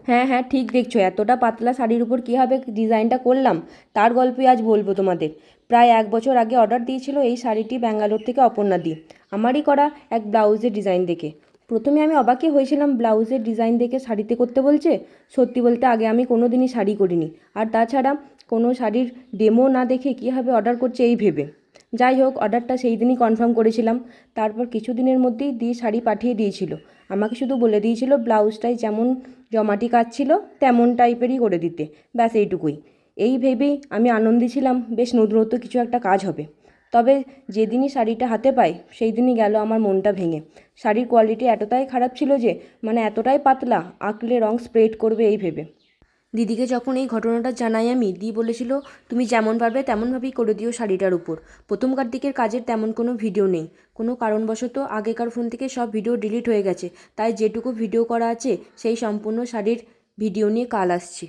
হ্যাঁ হ্যাঁ, ঠিক দেখছো, এতটা পাতলা শাড়ির উপর কীভাবে ডিজাইনটা করলাম তার গল্পই আজ বলবো তোমাদের। প্রায় 1 বছর আগে অর্ডার দিয়েছিল এই শাড়িটি ব্যাঙ্গালোর থেকে অপর্ণাদি, আমারই করা এক ব্লাউজের ডিজাইন দেখে। প্রথমে আমি অবাকই হয়েছিলাম, ব্লাউজের ডিজাইন দেখে শাড়িতে করতে বলছে। সত্যি বলতে আগে আমি কোনো দিনই শাড়ি করিনি, আর তাছাড়া কোনো শাড়ির ডেমো না দেখে কীভাবে অর্ডার করছে এই ভেবে। যাই হোক, অর্ডারটা সেই দিনই কনফার্ম করেছিলাম। তারপর কিছুদিনের মধ্যেই দিয়ে শাড়ি পাঠিয়ে দিয়েছিল। আমাকে শুধু বলে দিয়েছিল ব্লাউজটাই যেমন জমাটি কাজ ছিল তেমন টাইপেরই করে দিতে, ব্যাস এইটুকুই। এই ভেবেই আমি আনন্দী ছিলাম, বেশ নতুনত্ব কিছু একটা কাজ হবে। তবে যেদিনই শাড়িটা হাতে পাই সেই দিনই গেল আমার মনটা ভেঙে। শাড়ির কোয়ালিটি এতটাই খারাপ ছিল যে, মানে এতটাই পাতলা, আঁকলে রং স্প্রেড করবে এই ভেবে। দিদিকে যখন এই ঘটনাটা জানাই আমি, দি বলেছিল তুমি যেমন পারবে তেমনভাবেই করে দিও শাড়িটার উপর। প্রথমকার দিকের কাজের তেমন কোনো ভিডিও নেই, কোনো কারণবশত আগেকার ফোন থেকে সব ভিডিও ডিলিট হয়ে গেছে, তাই যেটুকু ভিডিও করা আছে সেই সম্পূর্ণ শাড়ির ভিডিও নিয়ে কাল আসছি।